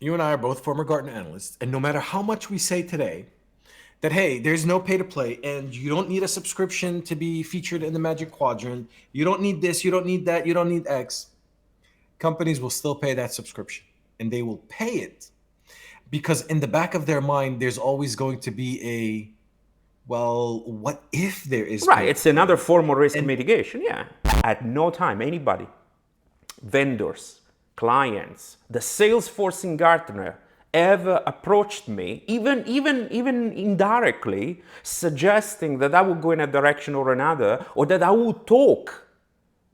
You and I are both former Gartner analysts, and no matter how much we say today that, hey, there's no pay to play and you don't need a subscription to be featured in the Magic Quadrant, you don't need this, you don't need that, you don't need X, companies will still pay that subscription. And they will pay it because in the back of their mind, there's always going to be a, well, what if there is Right, pay to it's another play? form of risk And mitigation, yeah. At no time, anybody, vendors, clients, the sales force in Gartner ever approached me, even indirectly, suggesting that I would go in a direction or another, or that I would talk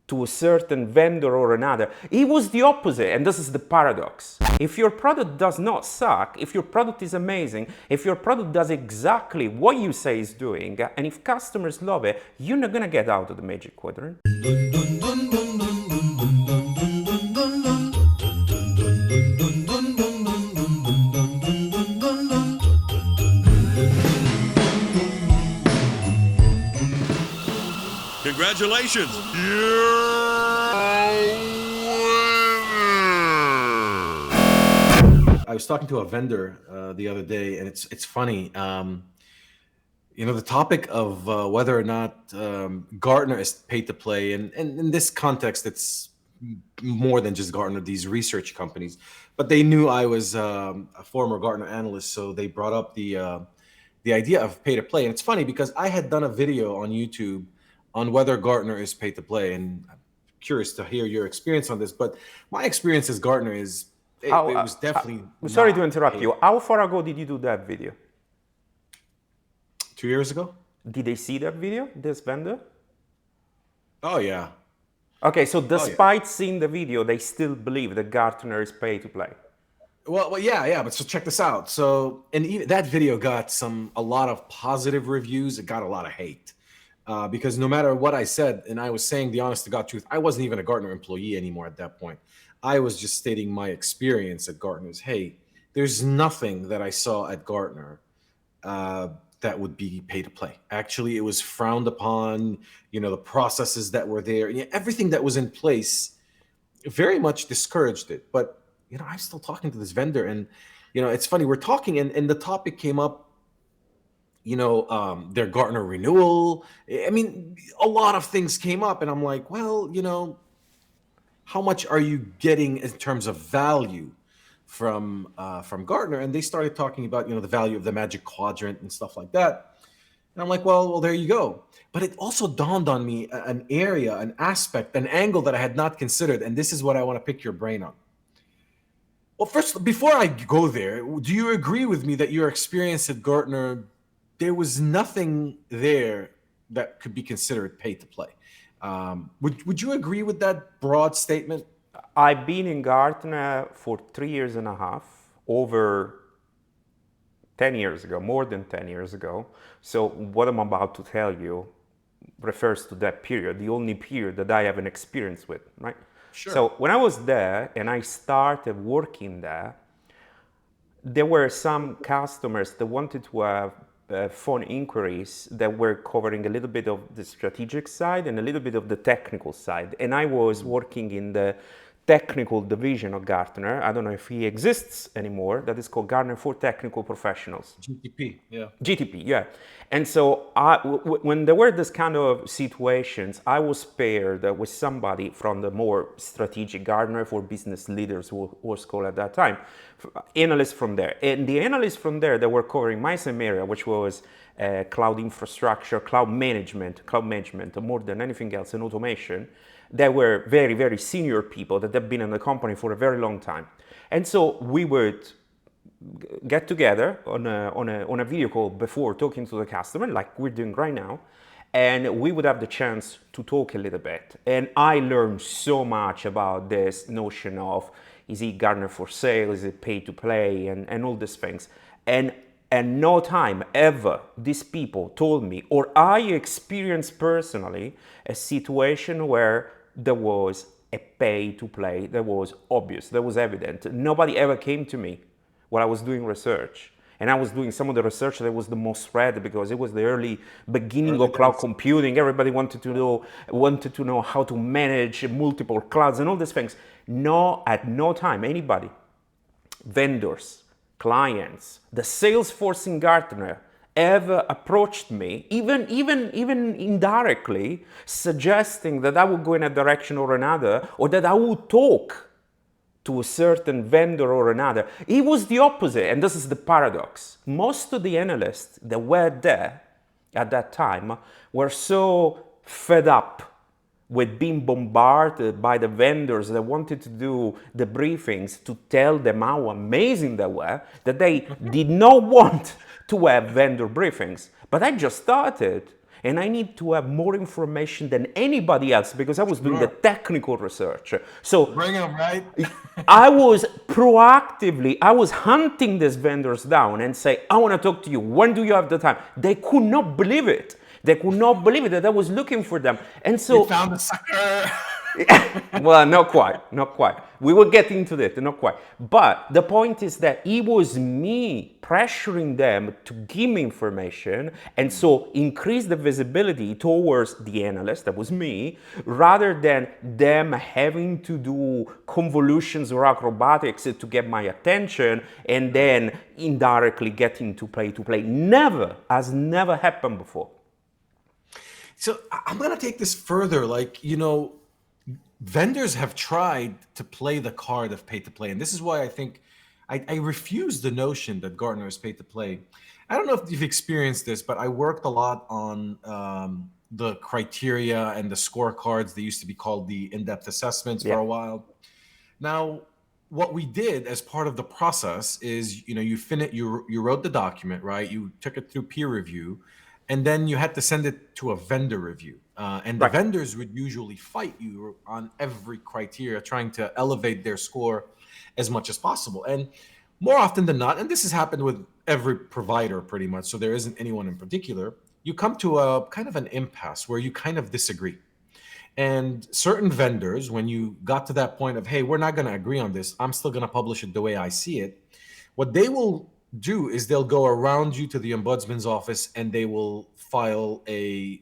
to a certain vendor or another. It was the opposite, and this is the paradox. If your product does not suck, if your product is amazing, if your product does exactly what you say is doing, and if customers love it, you're not gonna get out of the Magic Quadrant. Congratulations! I was talking to a vendor the other day, and it's funny. The topic of whether or not Gartner is paid to play, and in this context, it's more than just Gartner, these research companies. But they knew I was a former Gartner analyst, so they brought up the idea of pay to play. And it's funny because I had done a video on YouTube on whether Gartner is pay to play, and I'm curious to hear your experience on this. But my experience as Gartner is it was definitely Sorry to not interrupt paid. you. How far ago did you do that video? 2 years ago? Did they see that video, this vendor? Oh yeah. Okay, so Oh yeah. despite seeing the video, they still believe that Gartner is pay to play. Well, yeah. But so check this out. So, and even that video got a lot of positive reviews. It got a lot of hate because no matter what I said, and I was saying the honest to God truth, I wasn't even a Gartner employee anymore at that point. I was just stating my experience at Gartner's. Hey, there's nothing that I saw at Gartner uh, that would be pay to play. Actually, it was frowned upon. The processes that were there, everything that was in place very much discouraged it. But I'm still talking to this vendor, and it's funny. We're talking, and the topic came up. Their Gartner renewal. I mean, a lot of things came up, and I'm like, well, how much are you getting in terms of value from Gartner? And they started talking about the value of the Magic Quadrant and stuff like that. And I'm like, well, there you go. But it also dawned on me an area, an aspect, an angle that I had not considered, and this is what I want to pick your brain on. Well, first, before I go there, do you agree with me that your experience at Gartner, there was nothing there that could be considered pay to play? Would you agree with that broad statement? I've been in Gartner for 3 years and a half, over 10 years ago, more than 10 years ago. So what I'm about to tell you refers to that period, the only period that I have an experience with, right? Sure. So when I was there and I started working there were some customers that wanted to have phone inquiries that were covering a little bit of the strategic side and a little bit of the technical side. And I was working in the technical division of Gartner. I don't know if he exists anymore. That is called Gartner for Technical Professionals. GTP, yeah. GTP, yeah. And so when there were this kind of situations, I was paired with somebody from the more strategic Gartner for business leaders, who was called at that time, analysts from there. And the analysts from there that were covering my same area, which was cloud infrastructure, cloud management, more than anything else, and automation, they were very, very senior people that have been in the company for a very long time. And so we would get together on a video call before talking to the customer, like we're doing right now, and we would have the chance to talk a little bit. And I learned so much about this notion of, is it Gartner for sale, is it pay to play, and all these things. And no time ever these people told me, or I experienced personally, a situation where there was a pay to play that was obvious, that was evident. Nobody ever came to me while I was doing research. And I was doing some of the research that was the most read because it was the early beginning of cloud computing. Everybody wanted to know how to manage multiple clouds and all these things. No, at no time, anybody vendors, clients, the sales force in Gartner ever approached me, even indirectly, suggesting that I would go in a direction or another, or that I would talk to a certain vendor or another. It was the opposite, and this is the paradox. Most of the analysts that were there at that time were so fed up with being bombarded by the vendors that wanted to do the briefings to tell them how amazing they were, that they did not want to have vendor briefings. But I just started, and I need to have more information than anybody else because I was doing the technical research. So Bring them, right? I was proactively, I was hunting these vendors down and say, I want to talk to you. When do you have the time? They could not believe it. They could not believe it that I was looking for them. And so, You found the sucker. well, not quite, not quite. We will get into that, not quite. But the point is that it was me pressuring them to give me information and so increase the visibility towards the analyst, that was me, rather than them having to do convolutions or acrobatics to get my attention and then indirectly getting to play. Never, has never happened before. So I'm going to take this further. Like, vendors have tried to play the card of pay to play. And this is why I think I refuse the notion that Gartner is pay to play. I don't know if you've experienced this, but I worked a lot on the criteria and the scorecards. They used to be called the in-depth assessments for Yeah. a while. Now, what we did as part of the process is, you wrote the document, right? You took it through peer review, and then you had to send it to a vendor review. And the Right. vendors would usually fight you on every criteria, trying to elevate their score as much as possible. And more often than not, and this has happened with every provider pretty much, so there isn't anyone in particular, you come to a kind of an impasse where you kind of disagree. And certain vendors, when you got to that point of, hey, we're not going to agree on this, I'm still going to publish it the way I see it, what they will do is they'll go around you to the ombudsman's office and they will file A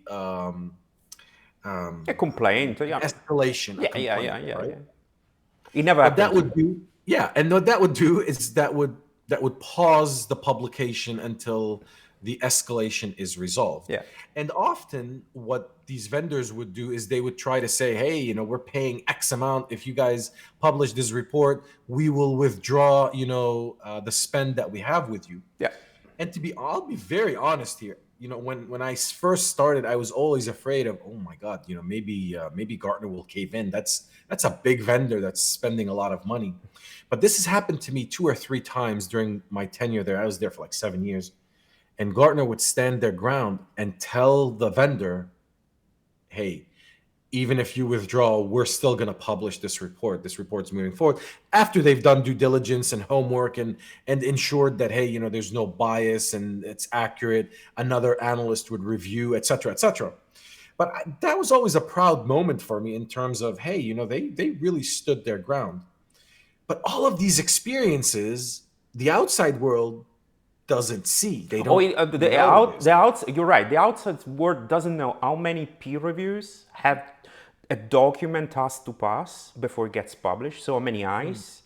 complaint, yeah. escalation, a Yeah, yeah, complaint, yeah, yeah, right? yeah. It never What happened that to me. would do, yeah, and what that would do is that would pause the publication until the escalation is resolved. Yeah. And often what these vendors would do is they would try to say, hey, we're paying X amount. If you guys publish this report, we will withdraw, the spend that we have with you. Yeah. And I'll be very honest here. When I first started, I was always afraid of, oh my God, maybe Gartner will cave in. That's a big vendor that's spending a lot of money. But this has happened to me 2 or 3 times during my tenure there. I was there for like 7 years, and Gartner would stand their ground and tell the vendor, hey, even if you withdraw, we're still going to publish this report. This report's moving forward after they've done due diligence and homework and ensured that, hey, there's no bias and it's accurate. Another analyst would review, et cetera, et cetera. But that was always a proud moment for me in terms of, hey, they really stood their ground. But all of these experiences, the outside world doesn't see. They Oh, don't know this. you're right. The outside world doesn't know how many peer reviews have a document has to pass before it gets published. So many eyes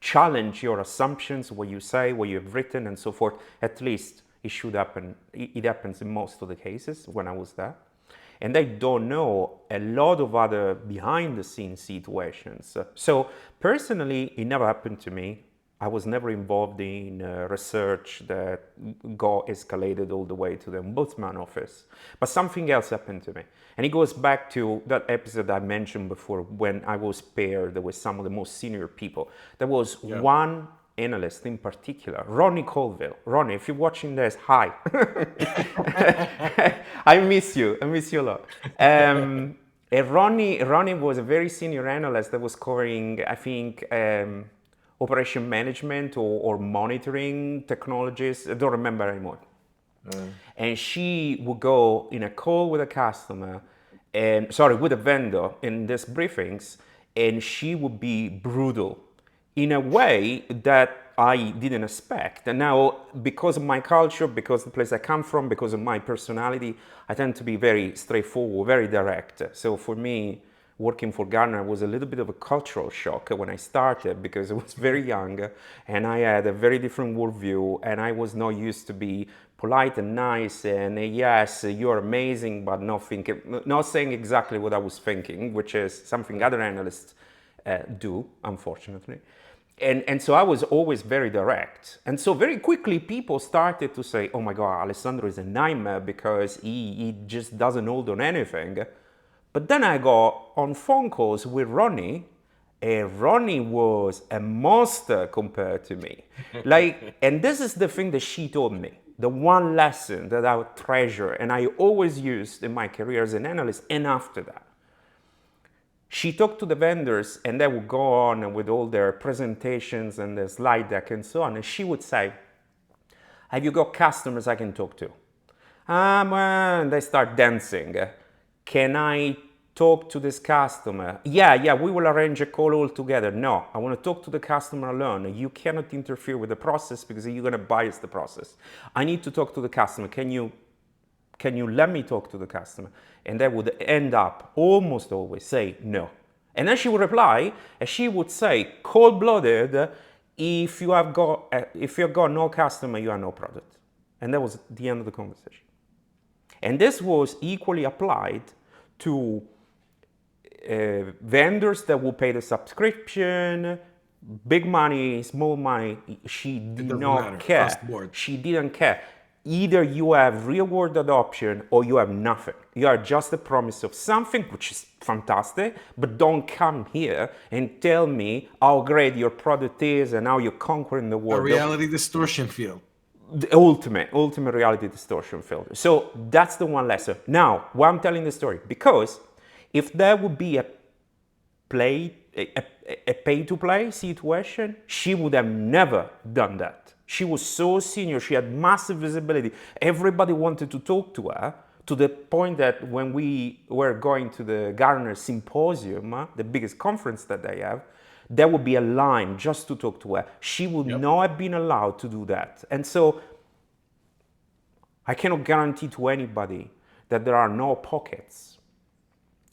challenge your assumptions, what you say, what you have written, and so forth. At least it should happen. It happens in most of the cases when I was there. And they don't know a lot of other behind the scenes situations. So personally, it never happened to me. I was never involved in research that got escalated all the way to the ombudsman office. But something else happened to me. And it goes back to that episode I mentioned before when I was paired with some of the most senior people. There was one analyst in particular, Ronnie Colville. Ronnie, if you're watching this, hi. I miss you a lot. And Ronnie was a very senior analyst that was covering, I think, operation management or monitoring technologies. I don't remember anymore. And she would go in a call with a customer, with a vendor in these briefings, and she would be brutal in a way that I didn't expect. And now, because of my culture, because of the place I come from, because of my personality, I tend to be very straightforward, very direct. So for me, working for Gartner was a little bit of a cultural shock when I started, because I was very young and I had a very different worldview, and I was not used to be polite and nice and yes, you're amazing, but not saying exactly what I was thinking, which is something other analysts do, unfortunately. And so I was always very direct. And so very quickly people started to say, oh my God, Alessandro is a nightmare because he just doesn't hold on anything. But then I got on phone calls with Ronnie, and Ronnie was a monster compared to me. And this is the thing that she told me, the one lesson that I would treasure and I always used in my career as an analyst and after that. She talked to the vendors and they would go on with all their presentations and their slide deck and so on. And she would say, have you got customers I can talk to? And they start dancing. Can I talk to this customer? Yeah, we will arrange a call all together. No, I want to talk to the customer alone. You cannot interfere with the process because you're going to bias the process. I need to talk to the customer. Can you let me talk to the customer? And they would end up almost always say no. And then she would reply, and she would say, cold-blooded, if you have got no customer, you have no product. And that was the end of the conversation. And this was equally applied to vendors that will pay the subscription, big money, small money. She did not care. She didn't care. Either you have real world adoption or you have nothing. You are just a promise of something, which is fantastic, but don't come here and tell me how great your product is and how you're conquering the world. A reality distortion field. The ultimate reality distortion field. So that's the one lesson. Now, why I'm telling the story, because if there would be a pay-to-play situation, she would have never done that. She was so senior, she had massive visibility. Everybody wanted to talk to her, to the point that when we were going to the Gartner Symposium, the biggest conference that they have, there would be a line just to talk to her. She would not have been allowed to do that. And so I cannot guarantee to anybody that there are no pockets,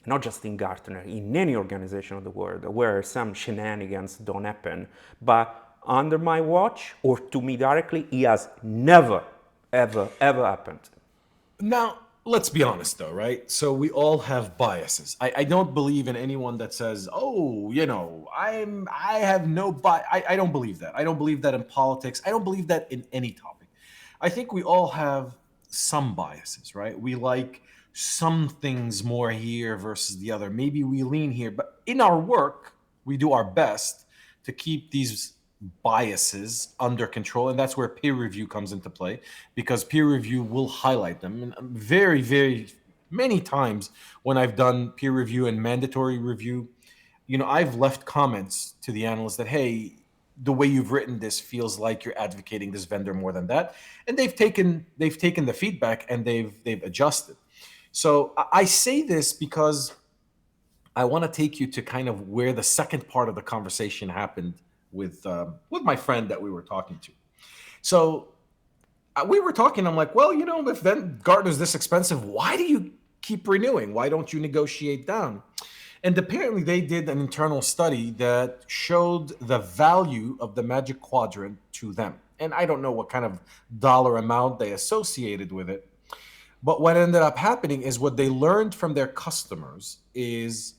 not just in Gartner, in any organization of the world, where some shenanigans don't happen. But under my watch, or to me directly, it has never, ever happened. Now, let's be honest though, right? So we all have biases. I don't believe in anyone that says, oh, I have no bias. I don't believe that. I don't believe that in politics. I don't believe that in any topic. I think we all have some biases, right? We like some things more here versus the other. Maybe we lean here, but in our work, we do our best to keep these biases under control, and that's where peer review comes into play, because peer review will highlight them. And very, very many times when I've done peer review and mandatory review, I've left comments to the analyst that, hey, the way you've written this feels like you're advocating this vendor more than that, and they've taken the feedback and they've adjusted. So I say this because I want to take you to kind of where the second part of the conversation happened with my friend that we were talking to. So we were talking. I'm like, well, if then Gartner's this expensive, why do you keep renewing? Why don't you negotiate down? And apparently they did an internal study that showed the value of the Magic Quadrant to them. And I don't know what kind of dollar amount they associated with it. But what ended up happening is what they learned from their customers is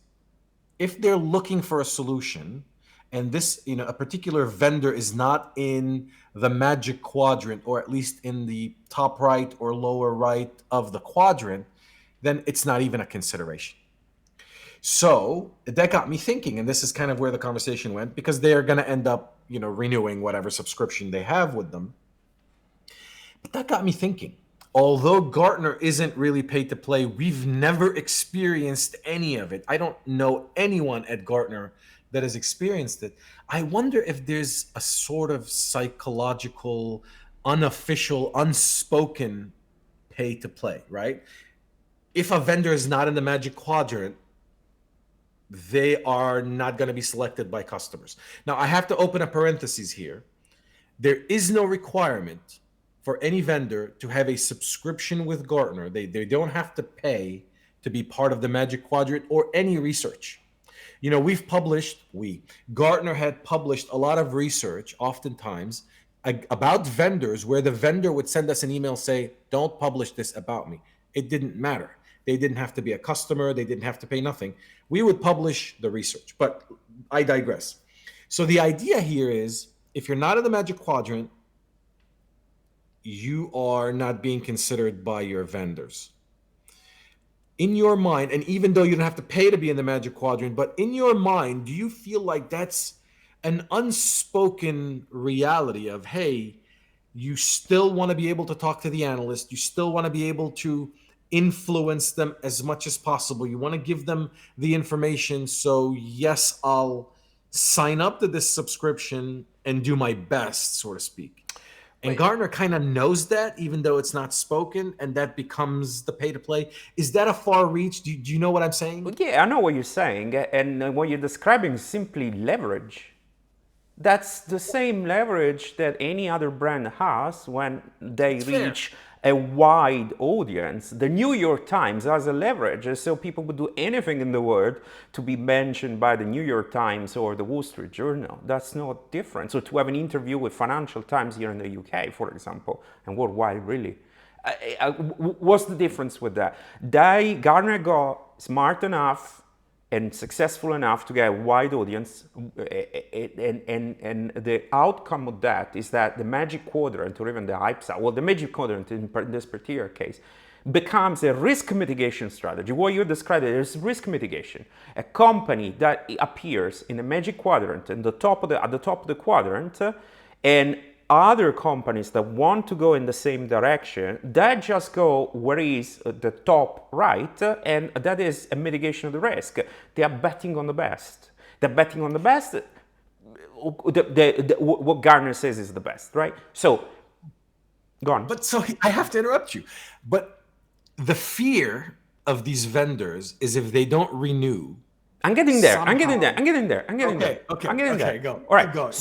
if they're looking for a solution, and this, a particular vendor is not in the Magic Quadrant, or at least in the top right or lower right of the quadrant, then it's not even a consideration. So that got me thinking, and this is kind of where the conversation went, because they are going to end up, renewing whatever subscription they have with them. But that got me thinking. Although Gartner isn't really pay to play, we've never experienced any of it. I don't know anyone at Gartner that has experienced it. I wonder if there's a sort of psychological, unofficial, unspoken pay to play, right? If a vendor is not in the Magic Quadrant, they are not going to be selected by customers. Now, I have to open a parenthesis here. There is no requirement for any vendor to have a subscription with Gartner. They don't have to pay to be part of the Magic Quadrant or any research. You know, Gartner had published a lot of research, oftentimes, about vendors, where the vendor would send us an email, say, don't publish this about me. It didn't matter. They didn't have to be a customer, they didn't have to pay nothing. We would publish the research, but I digress. So the idea here is, if you're not in the Magic Quadrant, you are not being considered by your vendors. In your mind, and even though you don't have to pay to be in the Magic Quadrant, but in your mind, do you feel like that's an unspoken reality of, hey, you still want to be able to talk to the analyst, you still want to be able to influence them as much as possible, you want to give them the information, so yes, I'll sign up to this subscription and do my best, so to speak. And Wait, Gartner kind of knows that, even though it's not spoken, and that becomes the pay to play. Is that a far reach? Do you know what I'm saying? yeah, I know what you're saying, and what you're describing is simply leverage. That's the same leverage that any other brand has when they It's fair. reach a wide audience. The New York Times has a leverage, so people would do anything in the world to be mentioned by the New York Times or the Wall Street Journal. That's not different. So to have an interview with Financial Times here in the UK, for example, and worldwide, really. What's the difference with that? Gartner got smart enough and successful enough to get a wide audience, and the outcome of that is that the Magic Quadrant, or even the hype side, well, the Magic Quadrant in this particular case, becomes a risk mitigation strategy. What you described is risk mitigation. A company that appears in the Magic Quadrant and at the top of the quadrant, and other companies that want to go in the same direction, that just go where is the top right, and that is a mitigation of the risk. They are betting on the best. They're betting on the best. What Gartner says is the best, right? So, go on. But so I have to interrupt you. But the fear of these vendors is, if they don't renew, I'm getting there. I'm getting there. somehow. I'm getting there. I'm getting there. Okay, I'm getting okay, there. go. All right. Keep going.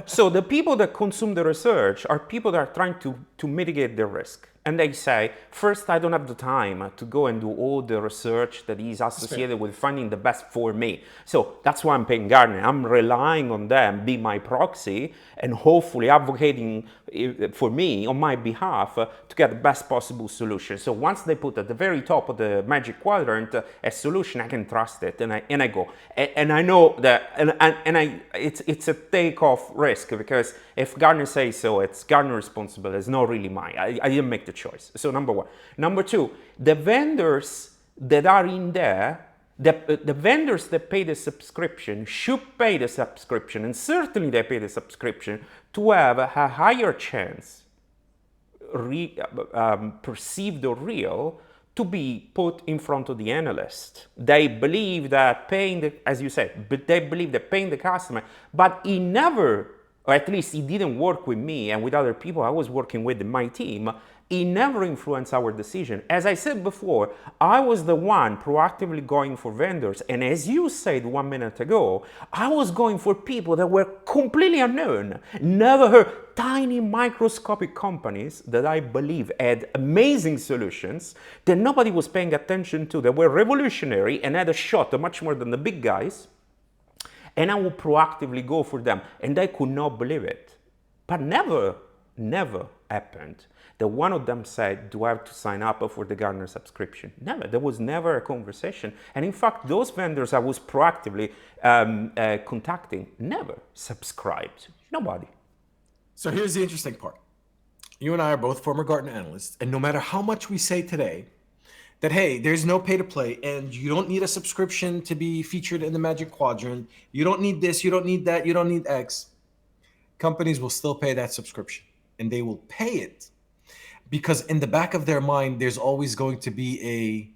So the people that consume the research are people that are trying to mitigate their risk. And they say, first, I don't have the time to go and do all the research that is associated with finding the best for me. So that's why I'm paying Gartner. I'm relying on them, be my proxy, and hopefully advocating for me on my behalf to get the best possible solution. So once they put at the very top of the Magic Quadrant a solution, I can trust it, and I go. And I know that, it's a take-off risk, because if Gartner says so, it's Gartner responsible. It's not really mine. I didn't make the choice. So number one. Number two, the vendors that are in there, the vendors that pay the subscription should pay the subscription, and certainly they pay the subscription to have a higher chance, perceived or real, to be put in front of the analyst. They believe that as you said, but they believe that paying the customer, but he never, or at least he didn't work with me and with other people I was working with in my team, he never influenced our decision. As I said before, I was the one proactively going for vendors, and as you said 1 minute ago, I was going for people that were completely unknown, never heard, tiny microscopic companies that I believe had amazing solutions that nobody was paying attention to, that were revolutionary and had a shot much more than the big guys, and I would proactively go for them, and they could not believe it. But never happened that one of them said, do I have to sign up for the Gartner subscription? Never. There was never a conversation. And in fact, those vendors I was proactively contacting never subscribed. Nobody. So here's the interesting part. You and I are both former Gartner analysts, and no matter how much we say today that, hey, there's no pay to play, and you don't need a subscription to be featured in the Magic Quadrant, you don't need this, you don't need that, you don't need X, companies will still pay that subscription. And they will pay it because in the back of their mind, there's always going to be a,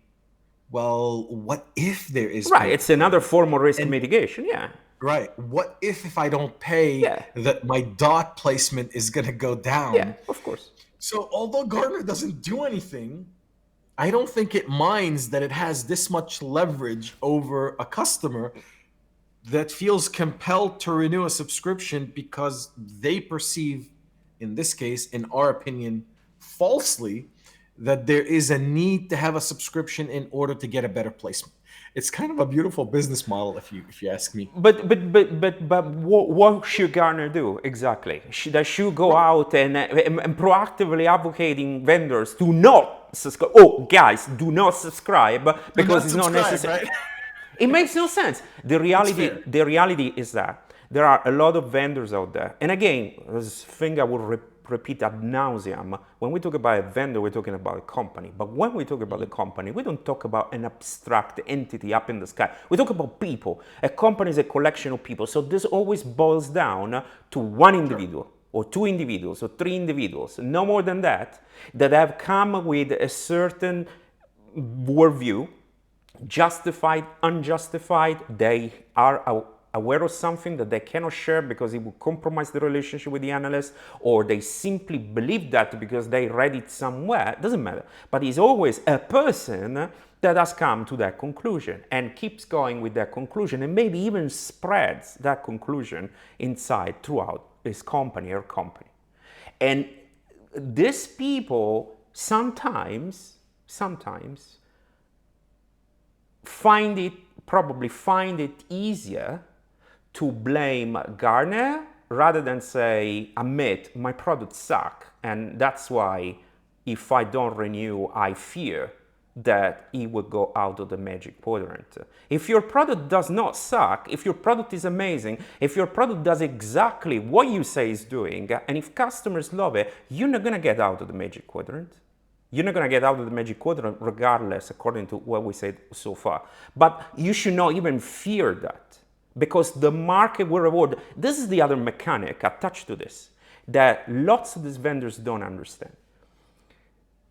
well, what if there is right? It's another form of risk and, mitigation. Yeah. Right. What if I don't pay, Yeah. that my dot placement is going to go down? Yeah, of course. So although Gartner doesn't do anything, I don't think it minds that it has this much leverage over a customer that feels compelled to renew a subscription because they perceive, in this case, in our opinion, falsely, that there is a need to have a subscription in order to get a better placement. It's kind of a beautiful business model, if you ask me. But what should Gartner do exactly? They should go Well, out and proactively advocating vendors to not subscribe. Oh, guys, do not subscribe do because not it's not subscribe, necessary. right? It makes no sense. It's fair. The reality is that there are a lot of vendors out there. And again, this thing I will repeat ad nauseum. When we talk about a vendor, we're talking about a company. But when we talk about a company, we don't talk about an abstract entity up in the sky. We talk about people. A company is a collection of people. So this always boils down to one individual, or two individuals, or three individuals, no more than that, that have come with a certain worldview, justified, unjustified. They are aware of something that they cannot share because it will compromise the relationship with the analyst, or they simply believe that because they read it somewhere. It doesn't matter. But it's always a person that has come to that conclusion and keeps going with that conclusion, and maybe even spreads that conclusion inside throughout his company or company. And these people sometimes probably find it easier to blame Gartner rather than say, admit my products suck, and that's why if I don't renew, I fear that it will go out of the Magic Quadrant. If your product does not suck, if your product is amazing, if your product does exactly what you say is doing, and if customers love it, you're not gonna get out of the Magic Quadrant. You're not going to get out of the Magic Quadrant regardless, according to what we said so far. But you should not even fear that, because the market will reward. This is the other mechanic attached to this that lots of these vendors don't understand.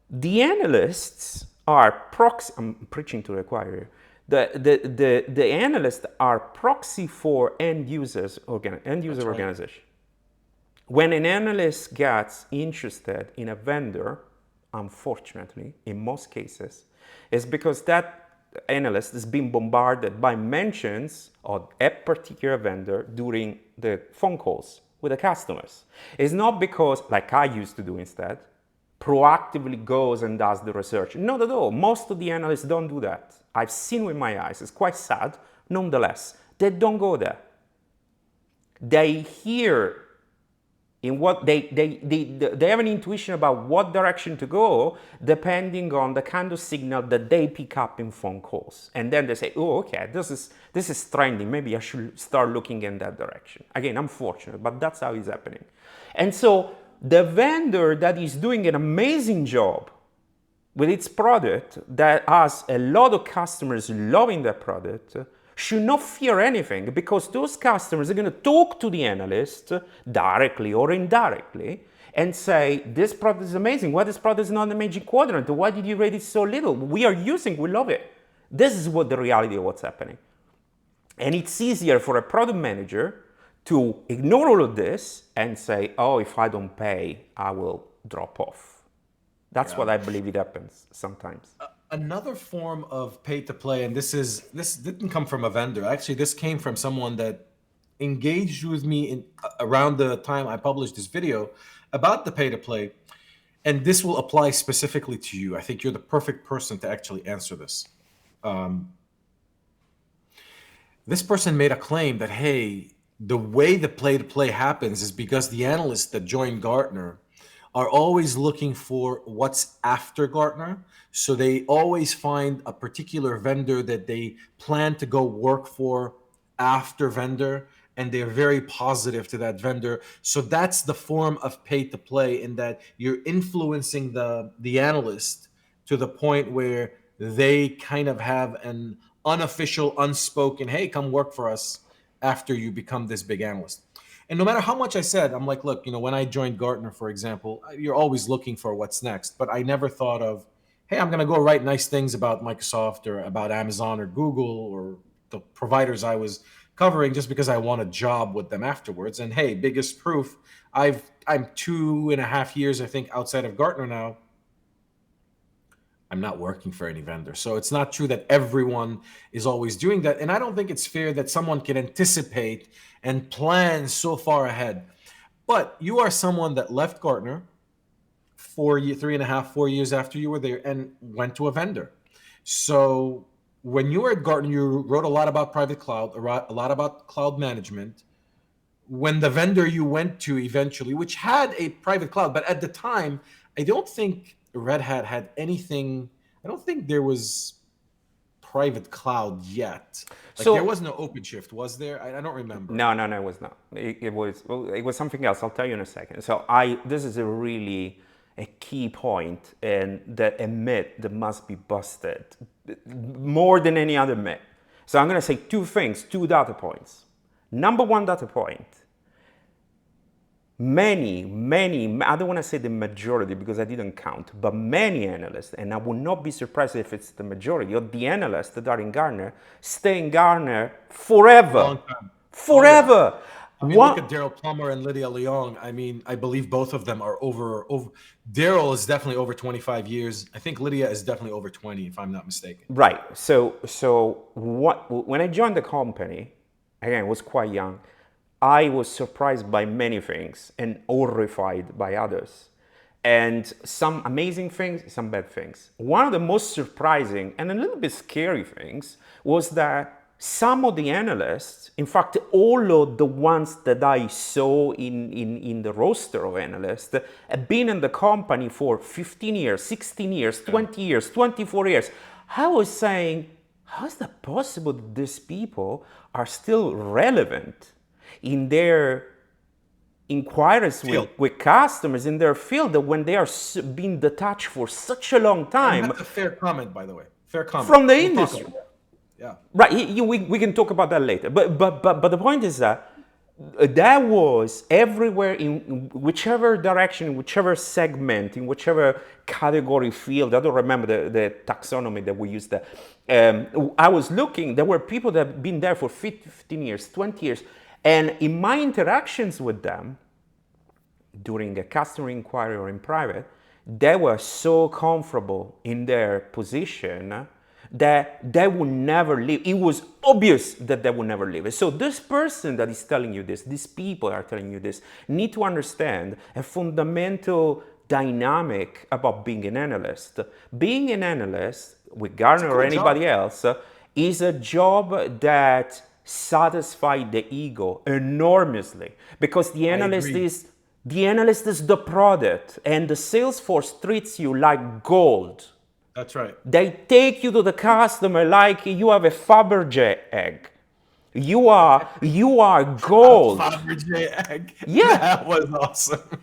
The analysts are proxy. I'm preaching to the choir here. The analysts are proxy for end user That's right. organization. When an analyst gets interested in a vendor, unfortunately, in most cases, is because that analyst is being bombarded by mentions of a particular vendor during the phone calls with the customers. It's not because, like I used to do instead, proactively goes and does the research. Not at all. Most of the analysts don't do that. I've seen with my eyes. It's quite sad. Nonetheless, they don't go there. They hear in what they have an intuition about what direction to go depending on the kind of signal that they pick up in phone calls, and then they say, oh, okay, this is trending, maybe I should start looking in that direction. Again, unfortunate, but that's how it's happening. And so the vendor that is doing an amazing job with its product, that has a lot of customers loving that product, should not fear anything, because those customers are going to talk to the analyst directly or indirectly and say, this product is amazing. Why this product is not in the Magic Quadrant? Why did you rate it so little? We are using, we love it. This is what the reality of what's happening. And it's easier for a product manager to ignore all of this and say, oh, if I don't pay, I will drop off. That's what Yeah. I believe it happens sometimes. Another form of pay to play, and this didn't come from a vendor. Actually, this came from someone that engaged with me in around the time I published this video about the pay to play. And this will apply specifically to you. I think you're the perfect person to actually answer this. Um, this person made a claim that, hey, the way the play to play happens is because the analysts that join Gartner are always looking for what's after Gartner. So they always find a particular vendor that they plan to go work for after vendor, and they're very positive to that vendor. So that's the form of pay to play, in that you're influencing the analyst to the point where they kind of have an unofficial, unspoken, hey, come work for us after you become this big analyst. And no matter how much I said, I'm like, look, when I joined Gartner, for example, you're always looking for what's next. But I never thought of, hey, I'm going to go write nice things about Microsoft or about Amazon or Google or the providers I was covering just because I want a job with them afterwards. And hey, biggest proof, I'm 2.5 years, I think, outside of Gartner now. I'm not working for any vendor. So it's not true that everyone is always doing that. And I don't think it's fair that someone can anticipate and plan so far ahead. But you are someone that left Gartner, 3 and a half, 4 years after you were there, and went to a vendor. So when you were at Gartner, you wrote a lot about private cloud, a lot about cloud management. When the vendor you went to eventually, which had a private cloud, but at the time, I don't think Red Hat had anything. I don't think there was private cloud yet. Like there So was no OpenShift, was there? I don't remember. no, it was not. It was something else. I'll tell you in a second. So this is a really a key point, and that a myth that must be busted more than any other myth. So I'm going to say two things, two data points. Number one data point. Many, I don't want to say the majority because I didn't count, but many analysts, and I would not be surprised if it's the majority of the analysts that are in Gartner, stay in Gartner forever. Long time. Oh yeah. Forever. I mean, look What? at Daryl Plummer and Lydia Leong. I mean, I believe both of them are over. Daryl is definitely over 25 years. I think Lydia is definitely over 20, if I'm not mistaken. Right. So what? When I joined the company, again, I was quite young. I was surprised by many things and horrified by others. And some amazing things, some bad things. One of the most surprising and a little bit scary things was that some of the analysts, in fact, all of the ones that I saw in the roster of analysts, have been in the company for 15 years, 16 years, 20 years, 24 years. I was saying, how is that possible that these people are still relevant in their inquiries with customers in their field, that when they are being detached for such a long And time that's a fair comment, by the way. Fair comment. from the We'll talk industry? about that. Yeah. Right, we can talk about that later. But the point is that that was everywhere in whichever direction, whichever segment, in whichever category field. I don't remember the taxonomy that we used there. I was looking, there were people that have been there for 15 years, 20 years. And in my interactions with them, during a customer inquiry or in private, they were so comfortable in their position that they would never leave. It was obvious that they would never leave. So this person that is telling you this, these people are telling you this, need to understand a fundamental dynamic about being an analyst. Being an analyst with Gartner or anybody else is a job that satisfies the ego enormously, because the analyst is the product, and the sales force treats you like gold. That's right. They take you to the customer like you have a Fabergé egg. You are gold. Fabergé egg. Yeah. That was awesome.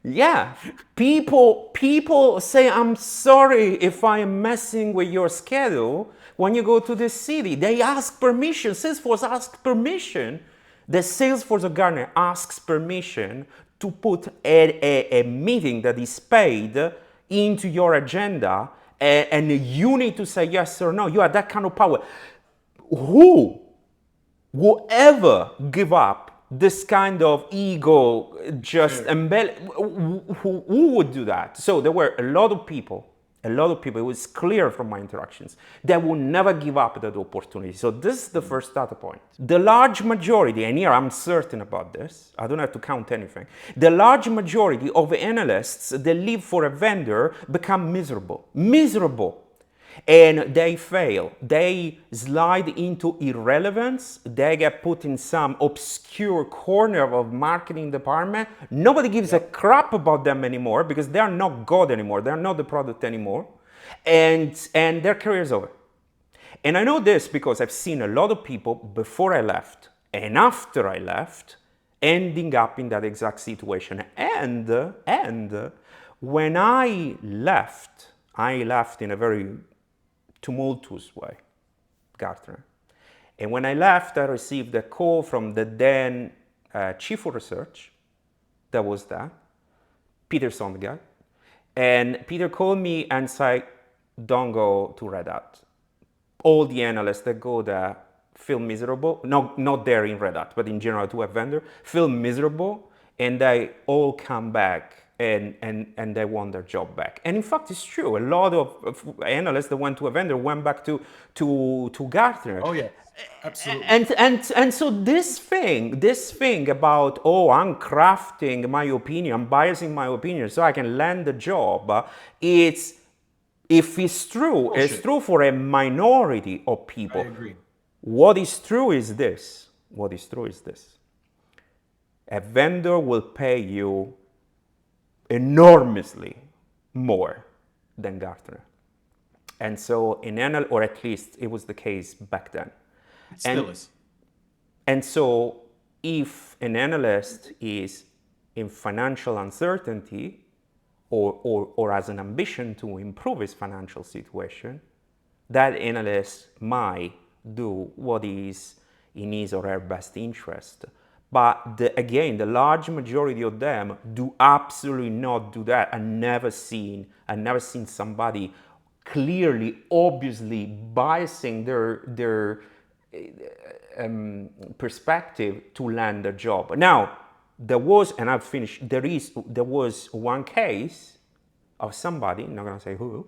Yeah. People say, I'm sorry if I am messing with your schedule when you go to the city. They ask permission. Salesforce asks permission. The Salesforce of Gartner asks permission to put a meeting that is paid into your agenda, and you need to say yes or no. You have that kind of power. Who will ever give up this kind of ego, just who would do that? So there were a lot of people, it was clear from my interactions, that will never give up that opportunity. So this is the first data point. The large majority, and here I'm certain about this, I don't have to count anything, the large majority of analysts that live for a vendor become miserable. And they fail. They slide into irrelevance. They get put in some obscure corner of marketing department. Nobody gives a crap about them anymore because they are not God anymore. They are not the product anymore. And their career is over. And I know this because I've seen a lot of people before I left and after I left ending up in that exact situation. And when I left in a very tumultuous way, Gartner. And when I left, I received a call from the then chief of research, that was that, Peter Sondergaard. And Peter called me and said, don't go to Red Hat. All the analysts that go there feel miserable, not there in Red Hat, but in general to a vendor, feel miserable, and they all come back and they want their job back. And in fact, it's true. A lot of analysts that went to a vendor went back to Gartner. Oh yeah. Absolutely. And so this thing about, oh, I'm crafting my opinion, I'm biasing my opinion so I can land the job, it's, if it's Bullshit. true for a minority of I people. agree. What is true is this. What is true is this. A vendor will pay you enormously more than Gartner. And so or at least it was the case back then. It And still is. And so, if an analyst is in financial uncertainty or has an ambition to improve his financial situation, that analyst might do what is in his or her best interest. But again, the large majority of them do absolutely not do that. I've never seen somebody clearly, obviously biasing their perspective to land a job. Now, there was, and I've finished, there was one case of somebody, I'm not gonna say who,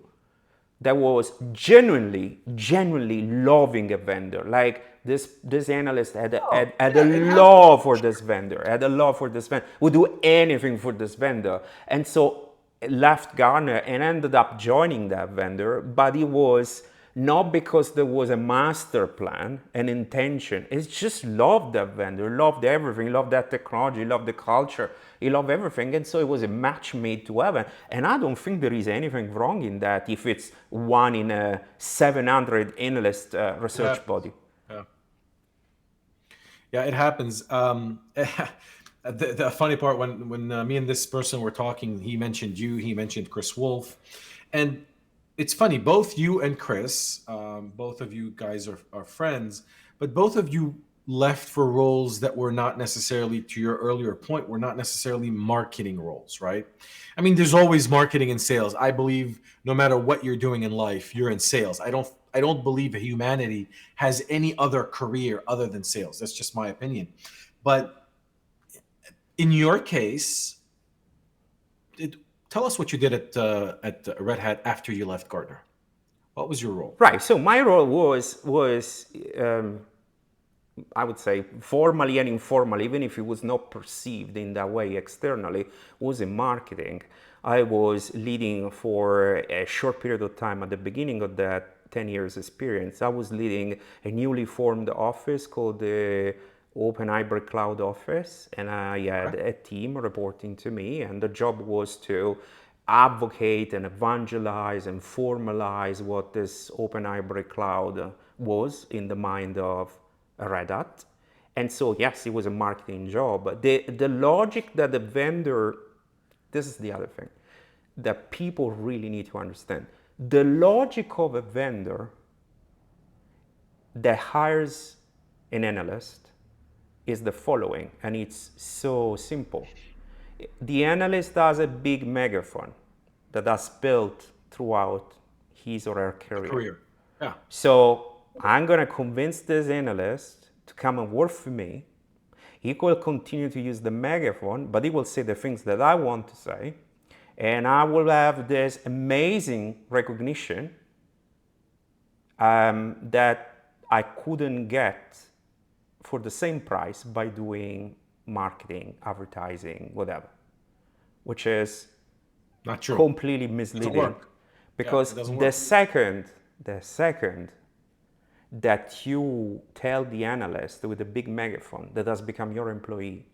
that was genuinely loving a vendor. Like this analyst Oh, had a yeah, it happens. love for this vendor, had a love for this vendor, would do anything for this vendor. And so left Gartner and ended up joining that vendor, but it was not because there was a master plan, an intention. It's just loved that vendor, loved everything, loved that technology, loved the culture, he loved everything. And so it was a match made to heaven. And I don't think there is anything wrong in that if it's one in a 700 analyst It research happens. body. Yeah. Yeah, it happens. The funny part when me and this person were talking, he mentioned you, he mentioned Chris Wolf, and it's funny. Both you and Chris, both of you guys are friends, but both of you left for roles that were not necessarily, to your earlier point, were not necessarily marketing roles, right? I mean, there's always marketing and sales. I believe no matter what you're doing in life, you're in sales. I don't believe humanity has any other career other than sales. That's just my opinion. But in your case, it, tell us what you did at Red Hat after you left Gartner. What was your role? Right. So my role was I would say formally and informally, even if it was not perceived in that way externally, was in marketing. I was leading for a short period of time at the beginning of that 10 years experience. I was leading a newly formed office called the Open Hybrid Cloud Office, and I had Okay. a team reporting to me, and the job was to advocate and evangelize and formalize what this open hybrid cloud was in the mind of Red Hat. And so, yes, it was a marketing job. But the logic that the vendor, this is the other thing that people really need to understand. The logic of a vendor that hires an analyst is the following, and it's so simple. The analyst has a big megaphone that has built throughout his or her A career. career. Yeah. So I'm going to convince this analyst to come and work for me. He will continue to use the megaphone, but he will say the things that I want to say. And I will have this amazing recognition that I couldn't get for the same price by doing marketing, advertising, whatever, which is Not true. completely Doesn't misleading, work. Yeah, it because doesn't the work. second that you tell the analyst with a big megaphone that has become your employee,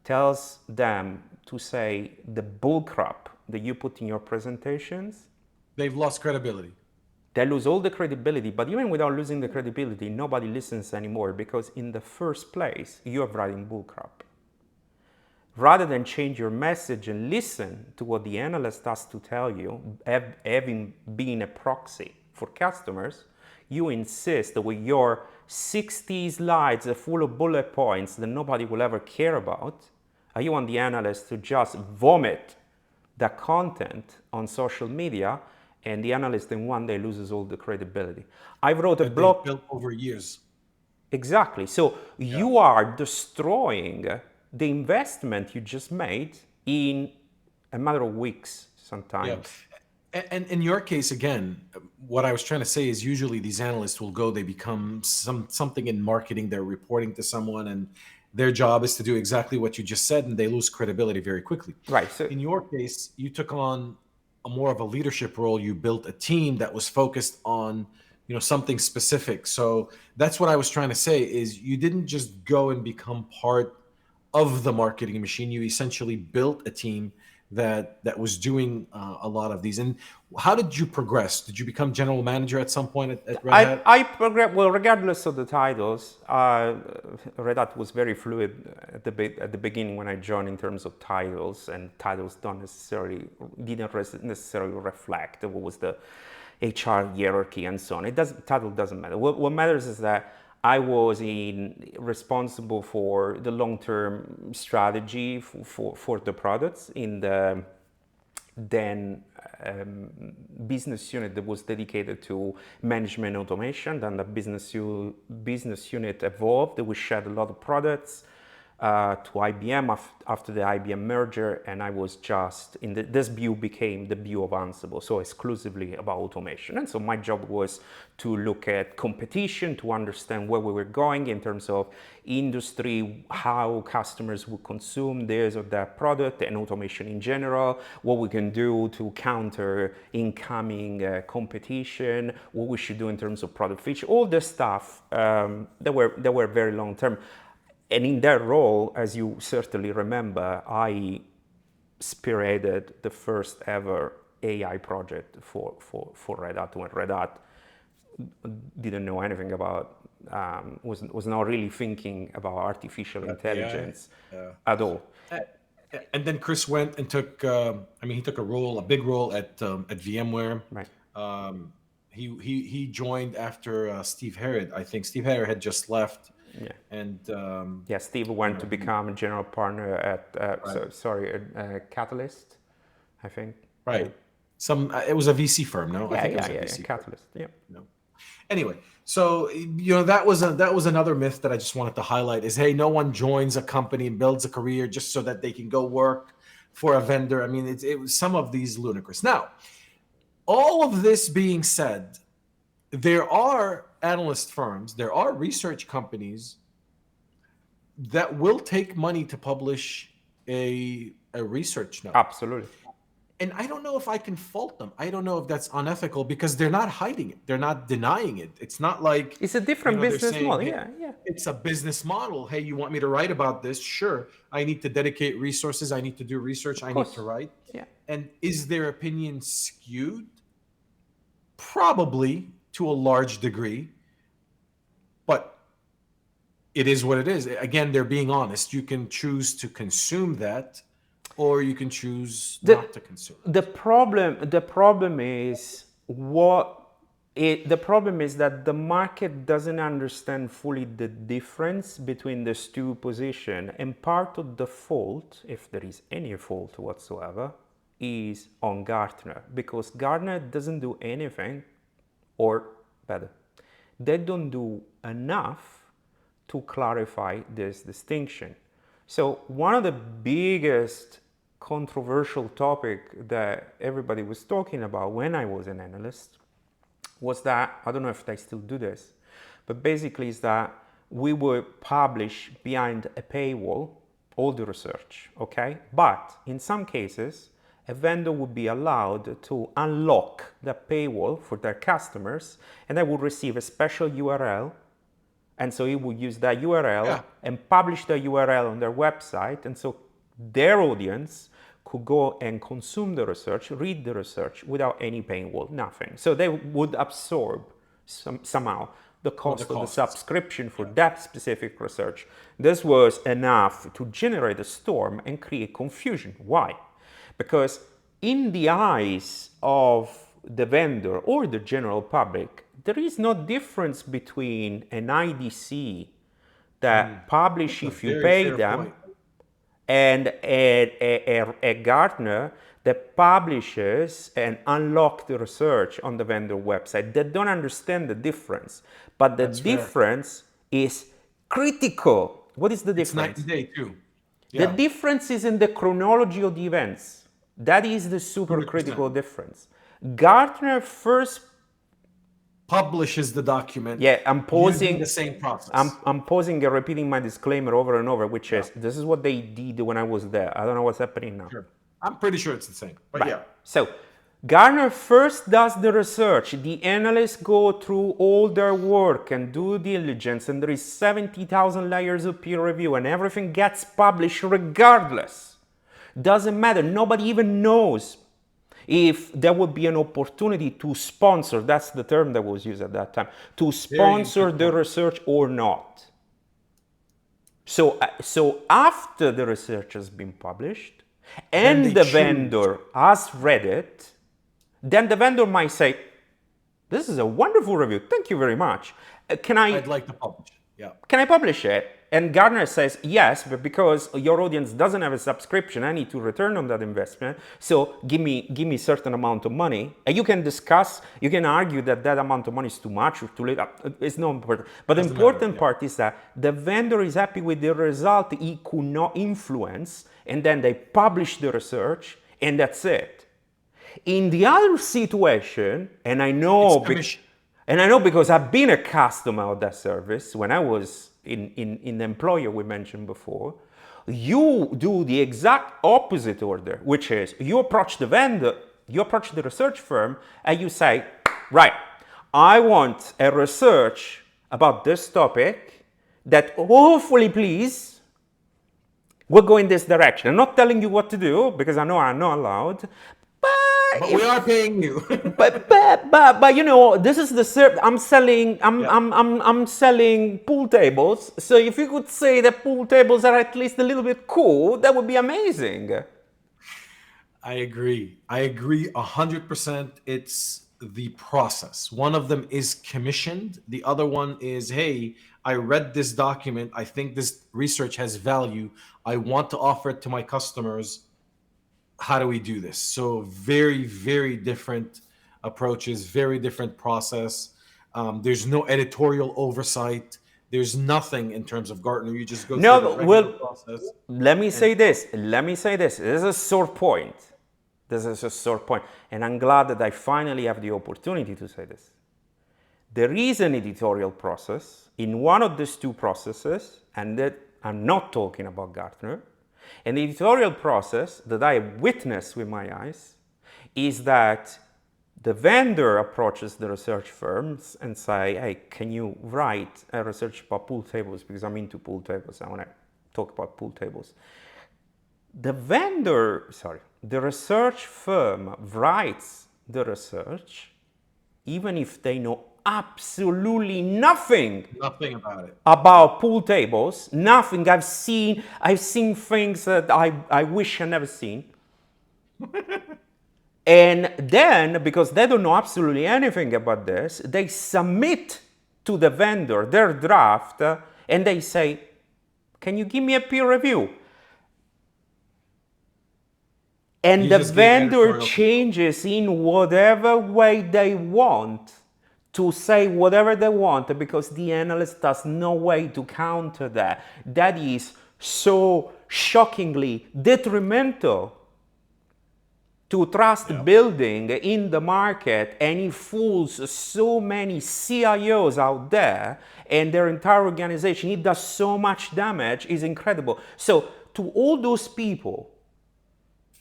tells them to say the bullcrap that you put in your presentations, They've lost credibility. they lose all the credibility. But even without losing the credibility, nobody listens anymore, because in the first place, you are writing bullcrap. Rather than change your message and listen to what the analyst has to tell you, having been a proxy for customers, you insist that with your 60 slides full of bullet points that nobody will ever care about, you want the analyst to just vomit that content on social media, and the analyst in one day loses all the credibility. I wrote a That they've blog. built over years. Exactly. So Yeah. you are destroying the investment you just made in a matter of weeks Yeah. sometimes. And in your case, again, what I was trying to say is usually these analysts will go, they become something in marketing, they're reporting to someone, and their job is to do exactly what you just said, and they lose credibility very quickly. Right. So In your case, you took on a more of a leadership role. You built a team that was focused on, something specific. So that's what I was trying to say is you didn't just go and become part of the marketing machine. You essentially built a team that was doing a lot of these. And how did you progress? Did you become general manager at some point at Red Hat? I progress well, regardless of the titles. Red Hat was very fluid at the beginning when I joined in terms of titles, and titles didn't necessarily reflect what was the HR hierarchy and so on. Title doesn't matter. What matters is that I was responsible for the long-term strategy for the products in the then business unit that was dedicated to management automation. Then the business unit evolved. We shared a lot of products to IBM after the IBM merger, and I was just in this view became the view of Ansible, so exclusively about automation. And so my job was to look at competition, to understand where we were going in terms of industry, how customers would consume this or that product, and automation in general, what we can do to counter incoming competition, what we should do in terms of product feature, all this stuff that were very long term. And in that role, as you certainly remember, I spearheaded the first ever AI project for Red Hat, when Red Hat didn't know anything about, was not really thinking about artificial intelligence at all. And then Chris went and took, he took a big role at VMware. Right. He joined after Steve Herrod. I think Steve Herrod had just left. Yeah. And Steve went to become a general partner at Catalyst, I think. Right. It was a VC firm, no? Yeah, I think it was yeah, a VC Catalyst. Yeah. No. Anyway, so that was another myth that I just wanted to highlight is, hey, no one joins a company and builds a career just so that they can go work for a vendor. I mean, it was some of these ludicrous. Now, all of this being said, there are analyst firms, there are research companies that will take money to publish a research note. Absolutely. And I don't know if I can fault them. I don't know if that's unethical because they're not hiding it. They're not denying it. It's not like it's a different business model. Hey, yeah. It's a business model. Hey, you want me to write about this? Sure. I need to dedicate resources. I need to do research. I need to write. Yeah. And is their opinion skewed? Probably to a large degree. But it is what it is. Again, they're being honest. You can choose to consume that, or you can choose not to consume it. The problem is that the market doesn't understand fully the difference between these two positions, and part of the fault, if there is any fault whatsoever, is on Gartner, because Gartner doesn't do anything, or better, they don't do enough to clarify this distinction. So one of the biggest controversial topic that everybody was talking about when I was an analyst was that, I don't know if they still do this, but basically is that we would publish behind a paywall all the research, okay? But in some cases, a vendor would be allowed to unlock the paywall for their customers, and they would receive a special URL. And so he would use that URL and publish the URL on their website. And so their audience could go and consume the research, read the research without any paywall, nothing. So they would absorb somehow the cost of the subscription for that specific research. This was enough to generate a storm and create confusion. Why? Because in the eyes of the vendor or the general public, there is no difference between an IDC that publish if you pay them and a Gartner that publishes and unlock the research on the vendor website. They don't understand the difference, but the difference is critical. What is the difference? It's night and day too. Yeah. The difference is in the chronology of the events. That is the super 100%. Critical difference. Gartner first, Publishes the document yeah, using the same process. I'm pausing and repeating my disclaimer over and over, which Yeah, is this is what they did when I was there. I don't know what's happening now. sure. I'm pretty sure it's the same, but Right. yeah. So Gartner first does the research. The analysts go through all their work and due diligence, and there is 70,000 layers of peer review, and everything gets published regardless. Doesn't matter. Nobody even knows if there would be an opportunity to sponsor, that's the term that was used at that time, to Very sponsor good the point. research or not. So after the research has been published Then and they the choose. vendor has read it, then the vendor might say, this is a wonderful review. Thank you very much. I'd like to publish. Yeah. Can I publish it? And Gartner says, yes, but because your audience doesn't have a subscription, I need to return on that investment. So give me a certain amount of money. And you can discuss, you can argue that that amount of money is too much or too little. It's not important. But the Doesn't matter. important Yeah. part is that the vendor is happy with the result he could not influence. And then they publish the research and that's it. In the other situation, and I know, It's commission. because I've been a customer of that service when I was in the employer we mentioned before, you do the exact opposite order, which is you approach the vendor, you approach the research firm, and you say, right, I want a research about this topic that hopefully, please, will go in this direction. I'm not telling you what to do because I know I'm not allowed, But we are paying you. but you know, this is the I'm selling Yeah. I'm selling pool tables. So if you could say that pool tables are at least a little bit cool, that would be amazing. I agree. I agree 100%. It's the process. One of them is commissioned. The other one is, hey, I read this document. I think this research has value. I want to offer it to my customers. How do we do this? So very, very different approaches, very different process. There's no editorial oversight. There's nothing in terms of Gartner. You just go through the No, regular well, process. let me And say this. Let me say this. This is a sore point. This is a sore point. And I'm glad that I finally have the opportunity to say this. There is an editorial process in one of these two processes, and that I'm not talking about Gartner. An editorial process that I witnessed with my eyes is that the vendor approaches the research firms and say, hey, can you write a research about pool tables because I'm into pool tables. I want to talk about pool tables. The research firm writes the research even if they know absolutely nothing nothing about it. about pool tables, nothing. I've seen things that I wish I never seen. And then, because they don't know absolutely anything about this, they submit to the vendor their draft and they say, can you give me a peer review? And You the just gave vendor editorial. changes in whatever way they want to say whatever they want because the analyst has no way to counter that. That is so shockingly detrimental to trust building in the market, and it fools so many CIOs out there and their entire organization. It does so much damage, it's incredible. So to all those people,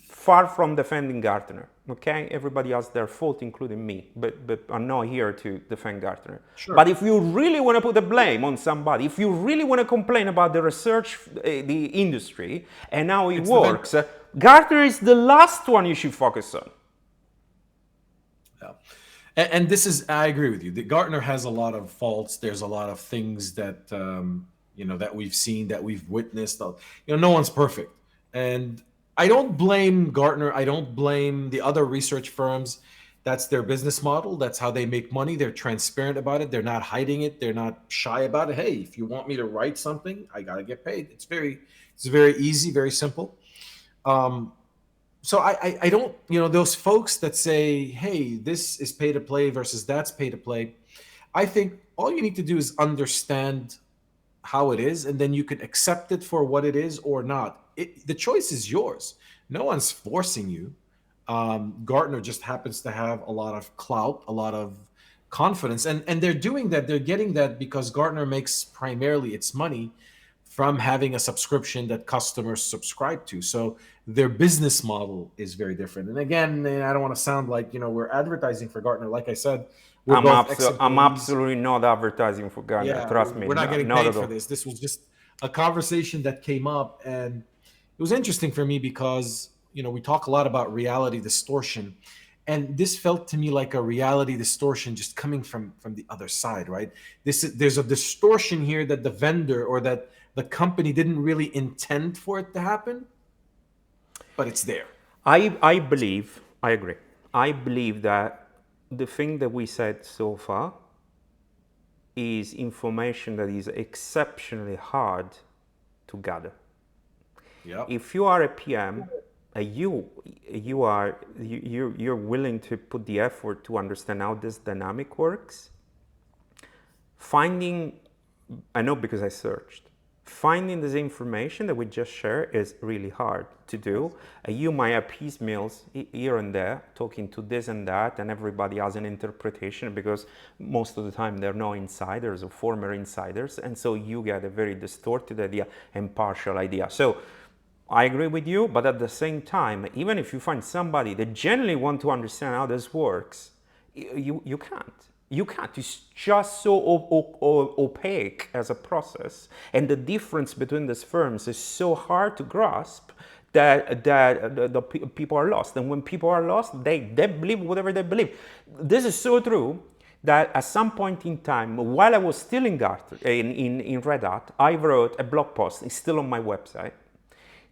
far from defending Gartner, okay? Everybody has their fault, including me, but I'm not here to defend Gartner. Sure. But if you really want to put the blame on somebody, if you really want to complain about the research, the industry, and how it works, Gartner is the last one you should focus on. Yeah. And this is, I agree with you. The Gartner has a lot of faults. There's a lot of things that, that we've seen, that we've witnessed. No one's perfect. And I don't blame Gartner. I don't blame the other research firms. That's their business model. That's how they make money. They're transparent about it. They're not hiding it. They're not shy about it. Hey, if you want me to write something, I got to get paid. It's very easy, very simple. So I don't, those folks that say, hey, this is pay to play versus that's pay to play. I think all you need to do is understand how it is, and then you can accept it for what it is or not. The choice is yours. No one's forcing you. Gartner just happens to have a lot of clout, a lot of confidence, and they're doing that. They're getting that because Gartner makes primarily its money from having a subscription that customers subscribe to. So their business model is very different. And again, I don't want to sound like we're advertising for Gartner. Like I said, we're both I'm ex-employees. absolutely not advertising for Gartner. Yeah, Trust me, we're not getting not paid at for all. this. This was just a conversation that came up, and it was interesting for me because we talk a lot about reality distortion, and this felt to me like a reality distortion just coming from the other side, right? There's a distortion here that the vendor or that the company didn't really intend for it to happen, but it's there. I believe, I agree. I believe that the thing that we said so far is information that is exceptionally hard to gather. Yep. If you are a PM, you're willing to put the effort to understand how this dynamic works. Finding, I know because I searched, finding this information that we just shared is really hard to do. You might have piecemeals here and there, talking to this and that, and everybody has an interpretation because most of the time they're no insiders or former insiders, and so you get a very distorted idea and partial idea. So I agree with you, but at the same time, even if you find somebody that genuinely want to understand how this works, you can't. You can't. It's just so opaque as a process, and the difference between these firms is so hard to grasp that the people are lost. And when people are lost, they believe whatever they believe. This is so true that at some point in time, while I was still in Red Hat, I wrote a blog post. It's still on my website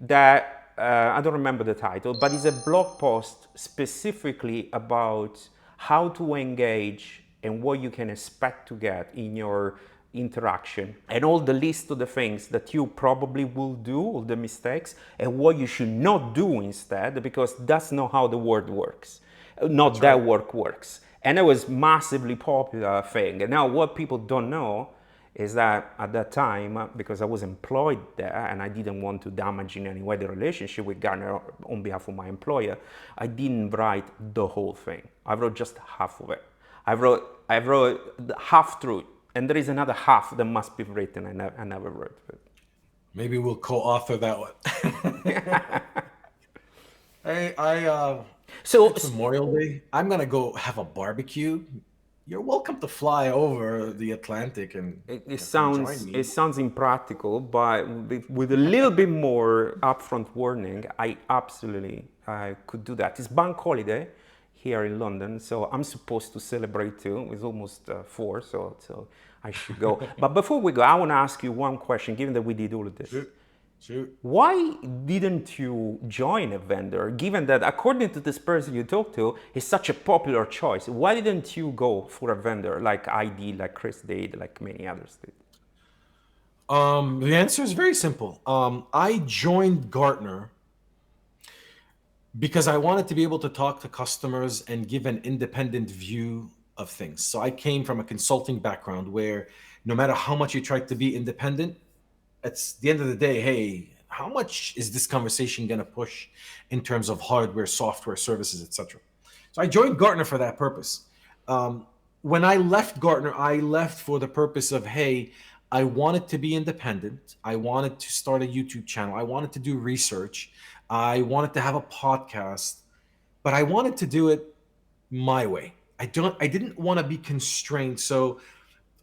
that I don't remember the title, but it's a blog post specifically about how to engage and what you can expect to get in your interaction, and all the list of the things that you probably will do, all the mistakes, and what you should not do instead, because that's not how the world works. Not that work works. And it was massively popular thing. And now what people don't know is that at that time, because I was employed there and I didn't want to damage in any way the relationship with Gartner on behalf of my employer, I didn't write the whole thing. I wrote just half of it. I wrote the half through it, and there is another half that must be written. I never wrote it. Maybe we'll co-author that one. Hey, So it's Memorial Day. I'm gonna go have a barbecue. You're welcome to fly over the Atlantic and come join it me. sounds impractical, but with a little bit more upfront warning, I absolutely could do that. It's bank holiday here in London, so I'm supposed to celebrate too. It's almost 4, so I should go. But before we go, I want to ask you one question, given that we did all of this. Shoot, shoot. Why didn't you join a vendor, given that according to this person you talked to, is such a popular choice? Why didn't you go for a vendor like I did, like Chris did, like many others did? The answer is very simple. I joined Gartner because I wanted to be able to talk to customers and give an independent view of things. So I came from a consulting background where no matter how much you tried to be independent, at the end of the day, hey, how much is this conversation going to push in terms of hardware, software, services, etc.? So I joined Gartner for that purpose. When I left Gartner, I left for the purpose of, hey, I wanted to be independent. I wanted to start a YouTube channel. I wanted to do research. I wanted to have a podcast, but I wanted to do it my way. I didn't want to be constrained. So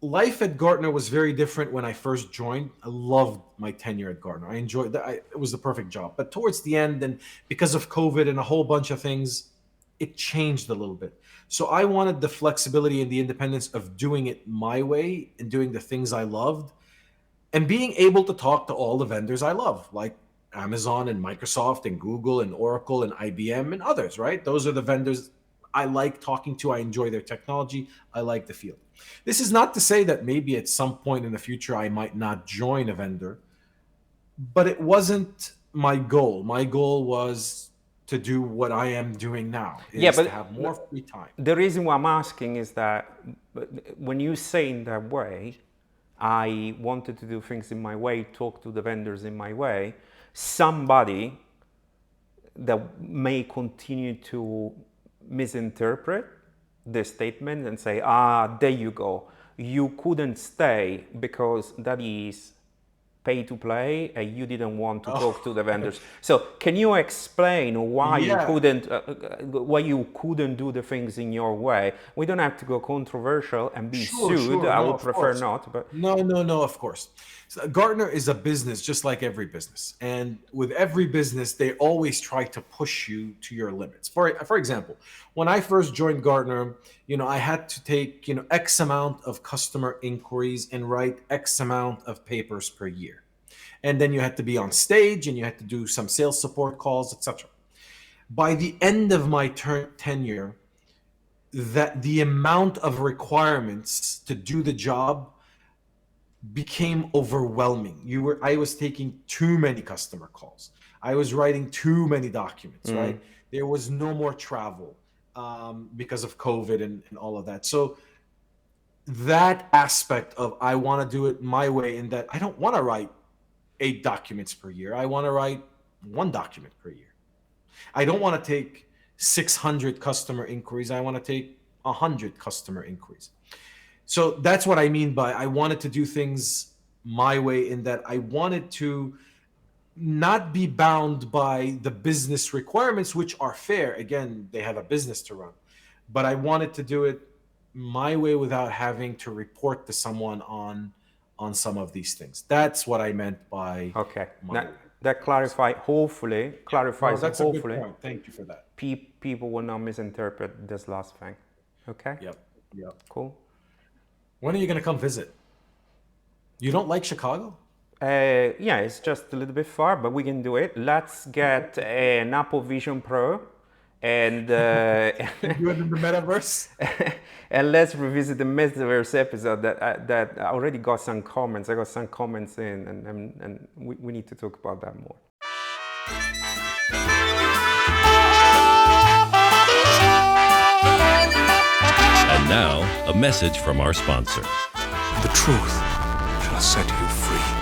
life at Gartner was very different when I first joined. I loved my tenure at Gartner. I enjoyed that. It was the perfect job. But towards the end, and because of COVID and a whole bunch of things, it changed a little bit. So I wanted the flexibility and the independence of doing it my way and doing the things I loved and being able to talk to all the vendors I love, like Amazon and Microsoft and Google and Oracle and IBM and others, right? Those are the vendors I like talking to. I enjoy their technology. I like the field. This is not to say that maybe at some point in the future I might not join a vendor, but it wasn't my goal. My goal was to do what I am doing now, Yeah, is to but have more free time. the reason why I'm asking is that when you say in that way, I wanted to do things in my way, talk to the vendors in my way, somebody that may continue to misinterpret the statement and say, there you go, you couldn't stay because that is pay to play and you didn't want to talk to the vendors. So can you explain why Yeah. why you couldn't do the things in your way? We don't have to go controversial and be sued. I No, would of prefer course. not, but No, of course. So Gartner is a business just like every business. And with every business, they always try to push you to your limits. For example, when I first joined Gartner, I had to take, X amount of customer inquiries and write X amount of papers per year. And then you had to be on stage and you had to do some sales support calls, etc. By the end of my tenure, that the amount of requirements to do the job became overwhelming. I was taking too many customer calls. I was writing too many documents, right? There was no more travel because of COVID and all of that. So that aspect of I want to do it my way, in that I don't want to write 8 documents per year. I want to write 1 document per year. I don't want to take 600 customer inquiries. I want to take 100 customer inquiries. So that's what I mean by I wanted to do things my way, in that I wanted to not be bound by the business requirements, which are fair. Again, they have a business to run. But I wanted to do it my way without having to report to someone on some of these things. That's what I meant by okay. my way. That clarifies That's hopefully. a good point. Thank you for that. People will not misinterpret this last thing. Okay? Yep. Cool. When are you going to come visit? You don't like Chicago? Yeah, it's just a little bit far, but we can do it. Let's get an Apple Vision Pro and Do it in the metaverse? and let's revisit the metaverse episode that I already got some comments. I got some comments in, and we need to talk about that more. And now, a message from our sponsor. The truth shall set you free.